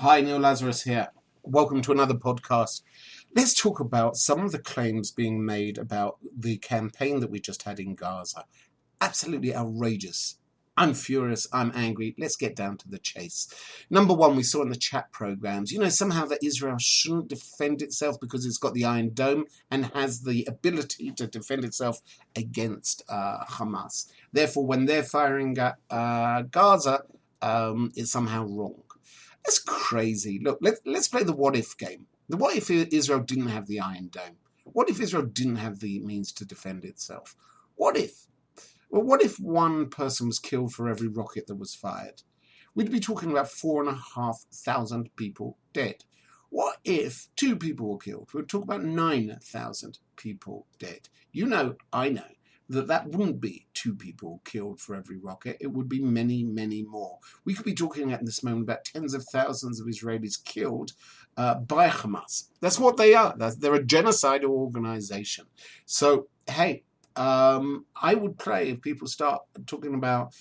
Hi, Neil Lazarus here. Welcome to another podcast. Let's talk about some of the claims being made about the campaign that we just had in Gaza. Absolutely outrageous. I'm furious. I'm angry. Let's get down to the chase. Number one, we saw in the chat programs, somehow that Israel shouldn't defend itself because it's got the Iron Dome and has the ability to defend itself against Hamas. Therefore, when they're firing at Gaza, it's somehow wrong. That's crazy. Look, let's play the what-if game. The what if Israel didn't have the Iron Dome? What if Israel didn't have the means to defend itself? What if? Well, what if one person was killed for every rocket that was fired? We'd be talking about 4,500 people dead. What if 2 people were killed? We'd talk about 9,000 people dead. I know, that wouldn't be 2 people killed for every rocket. It would be many, many more. We could be talking at this moment about tens of thousands of Israelis killed by Hamas. That's what they are. They're a genocidal organization. So, hey, I would pray if people start talking about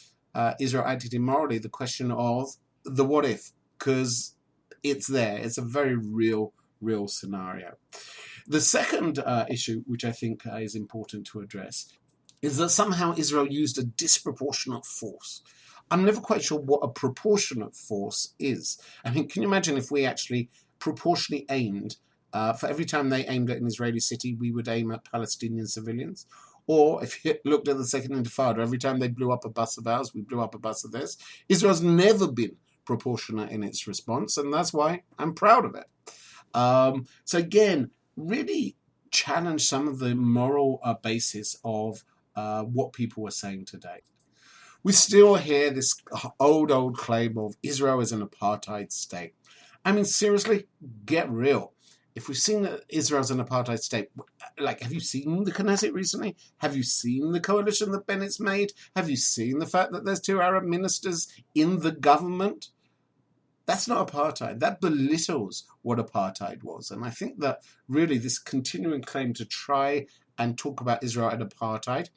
Israel acting immorally, the question of the what if, because it's there. It's a very real scenario. The second issue, which I think is important to address, is that somehow Israel used a disproportionate force. I'm never quite sure what a proportionate force is. I mean, can you imagine if we actually proportionally aimed, for every time they aimed at an Israeli city, we would aim at Palestinian civilians? Or if you looked at the Second Intifada, every time they blew up a bus of ours, we blew up a bus of theirs. Israel's never been proportionate in its response, and that's why I'm proud of it. So again, really challenge some of the moral basis of what people were saying today. We still hear this old claim of Israel is an apartheid state. I mean, seriously, get real. If we've seen that Israel's an apartheid state, have you seen the Knesset recently? Have you seen the coalition that Bennett's made? Have you seen the fact that there's 2 Arab ministers in the government? That's not apartheid. That belittles what apartheid was. And I think that really this continuing claim to try and talk about Israel and apartheid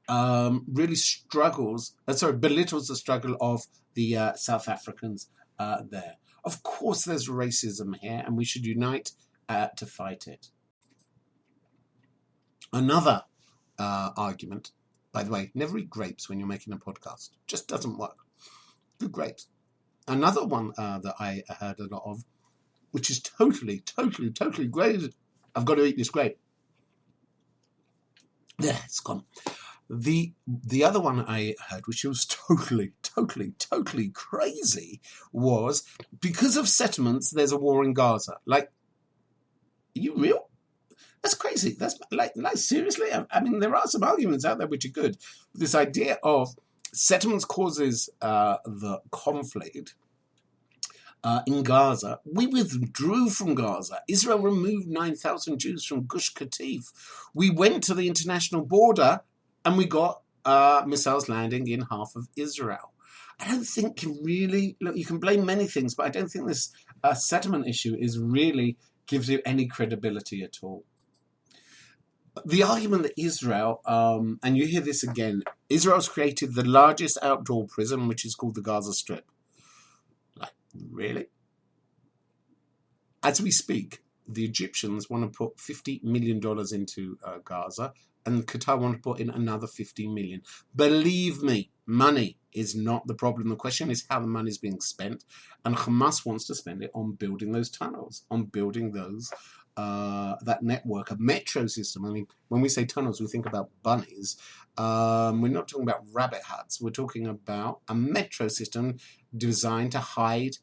really belittles the struggle of the South Africans there. Of course, there's racism here, and we should unite to fight it. Another argument, by the way, never eat grapes when you're making a podcast. Just doesn't work. Good grapes. Another one that I heard a lot of, which is totally great. I've got to eat this grape. There, it's gone. The other one I heard, which was totally crazy, was because of settlements, there's a war in Gaza. Are you real? That's crazy. That's seriously. I mean, there are some arguments out there which are good. This idea of settlements causes the conflict in Gaza. We withdrew from Gaza. Israel removed 9,000 Jews from Gush Katif. We went to the international border and we got missiles landing in half of Israel. I don't think you can blame many things, but I don't think this settlement issue gives you any credibility at all. The argument that Israel, and you hear this again, Israel's created the largest outdoor prison, which is called the Gaza Strip. Really? As we speak, the Egyptians want to put $50 million into Gaza, and Qatar want to put in another $50 million. Believe me, money is not the problem. The question is how the money is being spent, and Hamas wants to spend it on building those tunnels, on building that network, a metro system. I mean, when we say tunnels, we think about bunnies. We're not talking about rabbit huts. We're talking about a metro system designed to hide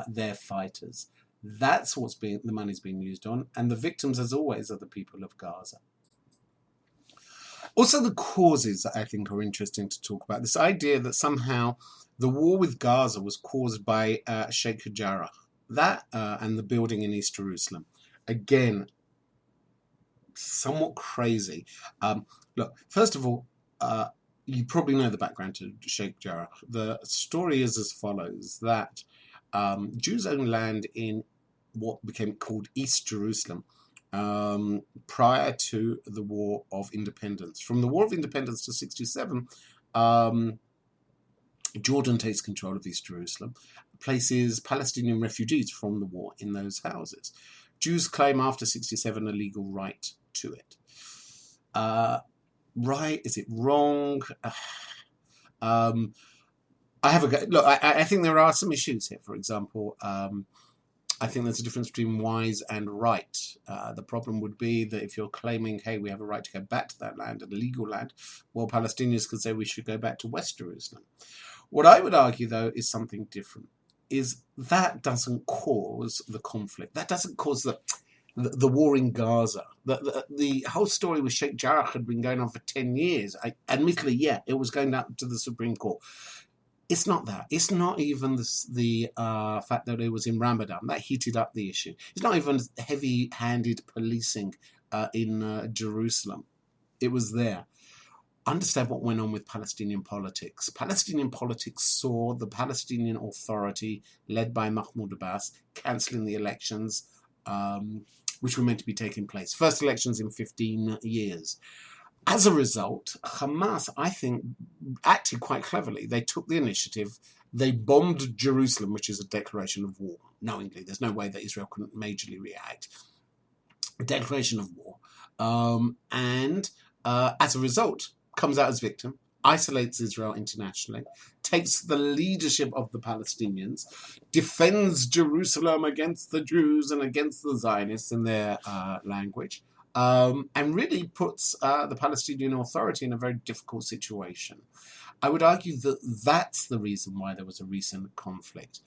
their fighters. That's the money's being used on, and the victims, as always, are the people of Gaza. Also, the causes that I think are interesting to talk about. This idea that somehow the war with Gaza was caused by Sheikh Jarrah, and the building in East Jerusalem. Again, somewhat crazy. Look, first of all, you probably know the background to Sheikh Jarrah. The story is as follows, that Jews owned land in what became called East Jerusalem prior to the War of Independence. From the War of Independence to 1967, Jordan takes control of East Jerusalem, places Palestinian refugees from the war in those houses. Jews claim after 67 a legal right to it. Right? Is it wrong? I have a go. Look, I think there are some issues here. For example, I think there's a difference between wise and right. The problem would be that if you're claiming, hey, we have a right to go back to that land, a legal land, well, Palestinians could say we should go back to West Jerusalem. What I would argue, though, is something different. Is that doesn't cause the conflict. That doesn't cause the war in Gaza. The whole story with Sheikh Jarrah had been going on for 10 years. Admittedly, yeah, it was going up to the Supreme Court. It's not that. It's not even the fact that it was in Ramadan. That heated up the issue. It's not even heavy-handed policing in Jerusalem. It was there. Understand what went on with Palestinian politics. Palestinian politics saw the Palestinian Authority, led by Mahmoud Abbas, cancelling the elections which were meant to be taking place. First elections in 15 years. As a result, Hamas, I think, acted quite cleverly. They took the initiative. They bombed Jerusalem, which is a declaration of war, knowingly. There's no way that Israel couldn't majorly react. A declaration of war. And as a result, comes out as victim, isolates Israel internationally, takes the leadership of the Palestinians, defends Jerusalem against the Jews and against the Zionists in their language, and really puts the Palestinian Authority in a very difficult situation. I would argue that that's the reason why there was a recent conflict.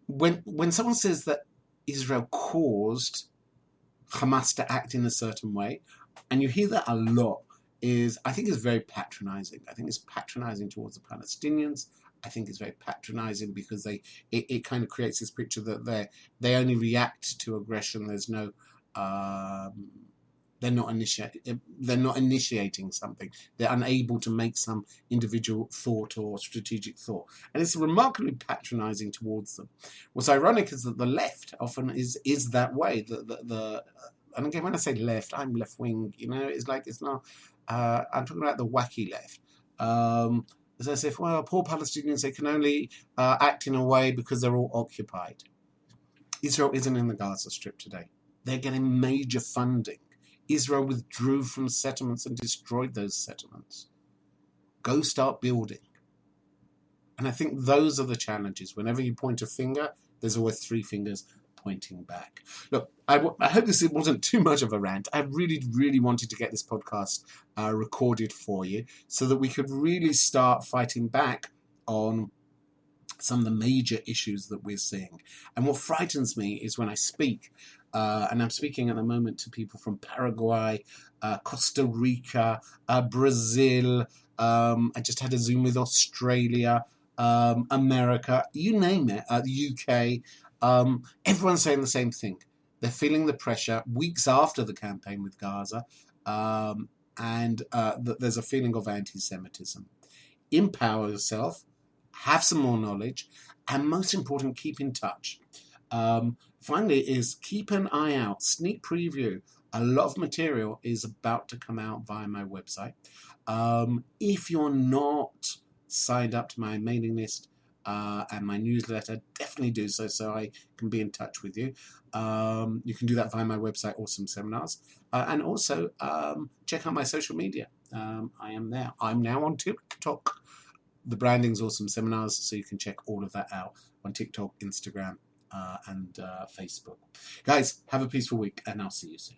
When someone says that Israel caused Hamas to act in a certain way, and you hear that a lot, I think it's very patronizing. I think it's patronizing towards the Palestinians. I think it's very patronizing because it kind of creates this picture that they only react to aggression. There's no they're not initiating something. They're unable to make some individual thought or strategic thought, and it's remarkably patronizing towards them. What's ironic is that the left often is that way. And again, when I say left, I'm left wing. It's not. I'm talking about the wacky left. It's as if, well, poor Palestinians, they can only act in a way because they're all occupied. Israel isn't in the Gaza Strip today. They're getting major funding. Israel withdrew from settlements and destroyed those settlements. Go start building. And I think those are the challenges. Whenever you point a finger, there's always three fingers pointing back. Look, I hope this wasn't too much of a rant. I really, really wanted to get this podcast recorded for you so that we could really start fighting back on some of the major issues that we're seeing. And what frightens me is when I speak, and I'm speaking at the moment to people from Paraguay, Costa Rica, Brazil, I just had a Zoom with Australia, America, you name it, the UK. Everyone's saying the same thing. They're feeling the pressure weeks after the campaign with Gaza, and there's a feeling of anti-Semitism. Empower yourself, have some more knowledge, and most important, keep in touch. Finally, is keep an eye out. Sneak preview. A lot of material is about to come out via my website. If you're not signed up to my mailing list, and my newsletter, definitely do so I can be in touch with you. You can do that via my website, Awesome Seminars. And also check out my social media. I am there. I'm now on TikTok. The branding's Awesome Seminars, so you can check all of that out on TikTok, Instagram, and Facebook. Guys, have a peaceful week, and I'll see you soon.